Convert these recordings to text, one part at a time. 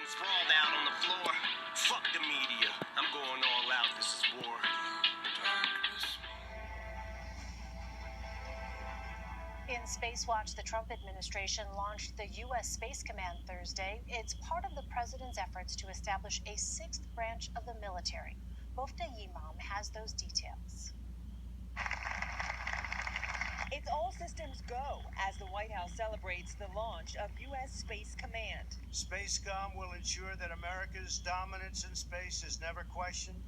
Sprawled out on the floor. Fuck the media. I'm going all out. This is war. In Spacewatch, the Trump administration launched the U.S. Space Command Thursday. It's part of the president's efforts to establish a sixth branch of the military. Mofta Yimam has those details. It's all systems go as the White House celebrates the launch of U.S. Space Command. Spacecom will ensure that America's dominance in space is never questioned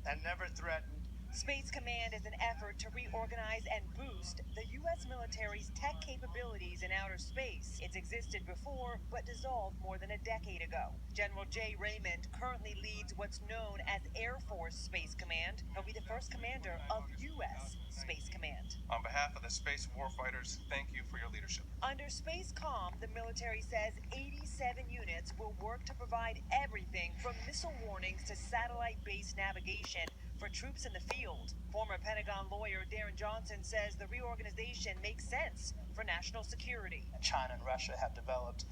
and never threatened. Space Command is an effort to reorganize and boost the U.S. military's tech capabilities in outer space. It's existed before, but dissolved more than a decade ago. General Jay Raymond currently leads what's known as Air Force Space Command. He'll be the first commander of U.S. Space Command. On behalf of the space warfighters, thank you for your leadership. Under Spacecom, the military says 87 units will work to provide everything from missile warnings to satellite-based navigation for troops in the field. Former Pentagon lawyer Darren Johnson says the reorganization makes sense for national security. China and Russia have developed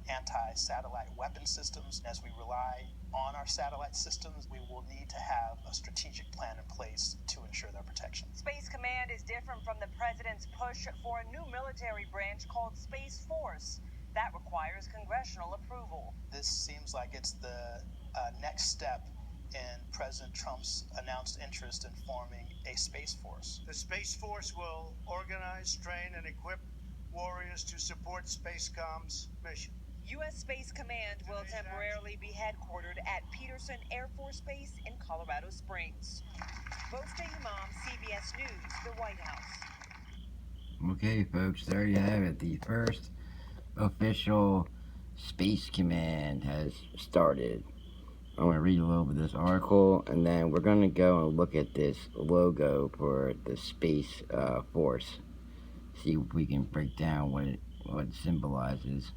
anti-satellite weapon systems. As we rely on our satellite systems, we will need to have a strategic plan in place to ensure their protection. Space Command is different from the president's push for a new military branch called Space Force. That requires congressional approval. This seems like it's the next step in President Trump's announced interest in forming a Space Force. The Space Force will organize, train, and equip warriors to support Spacecom's mission. U.S. Space Command will temporarily be headquartered at Peterson Air Force Base in Colorado Springs. Mofta Yimam, CBS News, the White House. Okay, folks, there you have it. The first official Space Command has started. I'm going to read a little bit of this article, and then we're going to go and look at this logo for the Space Force. See if we can break down what it symbolizes.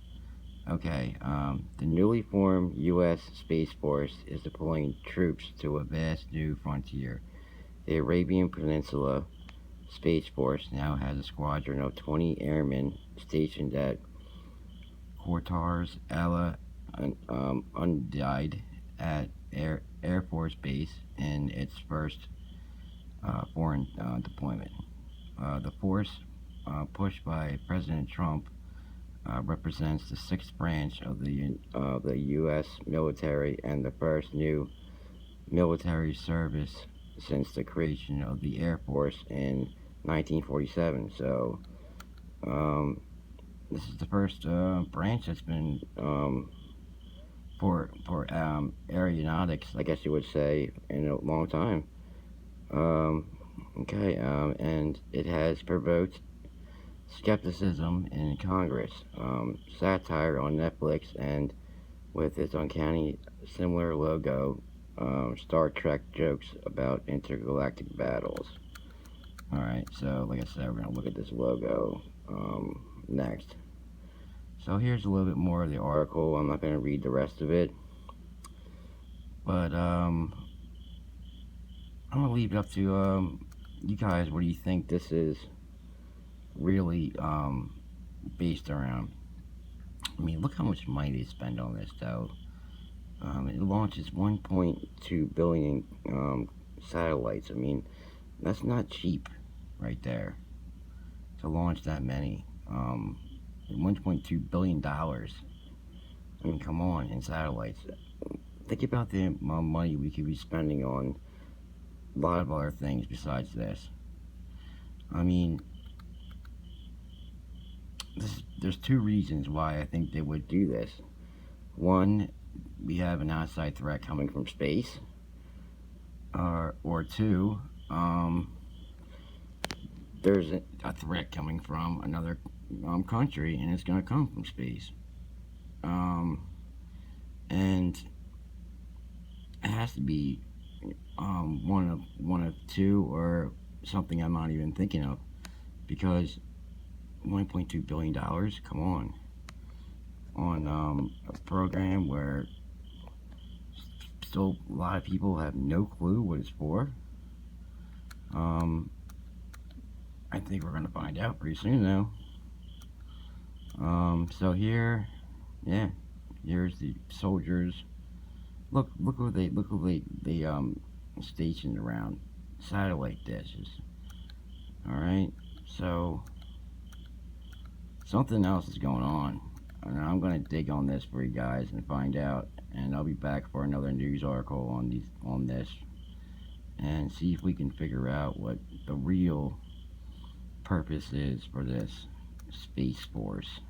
Okay, the newly formed U.S. Space Force is deploying troops to a vast new frontier. The Arabian Peninsula Space Force now has a squadron of 20 airmen stationed at Qatar's Al Udeid at Air Force Base in its first foreign deployment. The force, pushed by President Trump, represents the sixth branch of the U.S. military and the first new military service since the creation of the Air Force in 1947. So, this is the first branch that's been for aeronautics, I guess you would say, in a long time. And it has provoked skepticism in Congress, satire on Netflix, and with its uncanny similar logo, Star Trek jokes about intergalactic battles. Alright, so like I said, we're going to look at this logo next. So here's a little bit more of the article. I'm not going to read the rest of it, but I'm going to leave it up to you guys. What do you think this is really based around? I mean, look how much money they spend on this, though. It launches 1.2 billion satellites. I mean, that's not cheap right there to launch that many. $1.2 billion. I mean, come on, in satellites. Think about the money we could be spending on a lot of other things besides this. I mean, there's two reasons why I think they would do this. One, we have an outside threat coming from space. Or two, there's a threat coming from another country, and it's going to come from space. And it has to be one of two, or something I'm not even thinking of, because $1.2 billion, come on a program where still a lot of people have no clue what it's for. I think we're going to find out pretty soon, though. So here, yeah, Here's the soldiers. Look who they stationed around. Satellite dishes. Alright, so something else is going on. And I'm gonna dig on this for you guys and find out. And I'll be back for another news article on this and see if we can figure out what the real purpose is for this Space Force.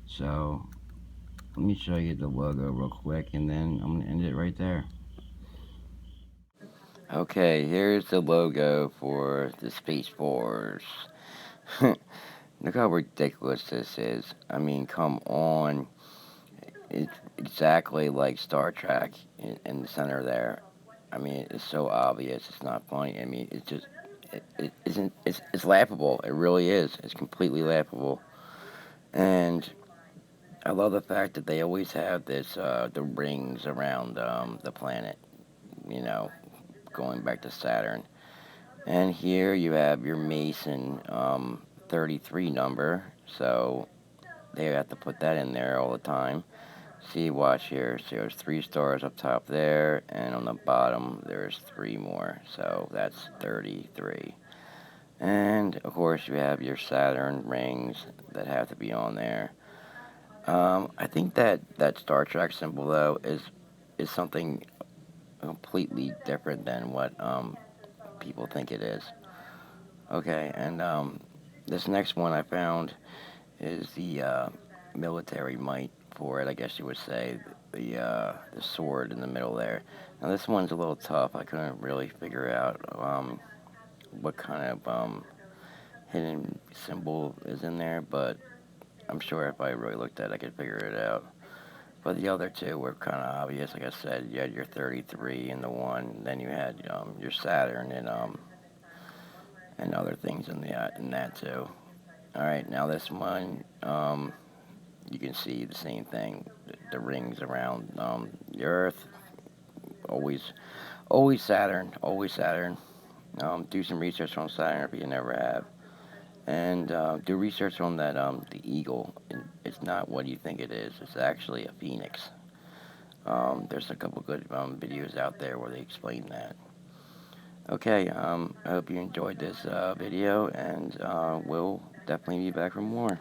So let me show you the logo real quick and then I'm gonna end it right there. Okay, here's the logo for the Space Force. Look how ridiculous this is. I mean, come on. It's exactly like Star Trek in the center there. I mean, it's so obvious. It's not funny. I mean, it's just, it isn't, it's laughable. It really is. It's completely laughable. And I love the fact that they always have this, the rings around the planet, you know, going back to Saturn. And here you have your Mason 33 number, so they have to put that in there all the time. See, watch here. So there's 3 stars up top there, and on the bottom there's 3 more, so that's 33. And of course you have your Saturn rings that have to be on there. I think that Star Trek symbol though is something completely different than what people think it is. Okay, and this next one I found is the military might for it, I guess you would say, the sword in the middle there. Now this one's a little tough. I couldn't really figure out what kind of hidden symbol is in there, but I'm sure if I really looked at it, I could figure it out. But the other two were kind of obvious. Like I said, you had your 33 in the one, then you had your Saturn and other things in that too. All right, now this one, you can see the same thing. The rings around the Earth, always Saturn, always Saturn. Do some research on Saturn if you never have, and do research on that the eagle. It's not what you think it is. It's actually a phoenix. There's a couple good videos out there where they explain that. Okay, I hope you enjoyed this video, and we'll definitely be back for more.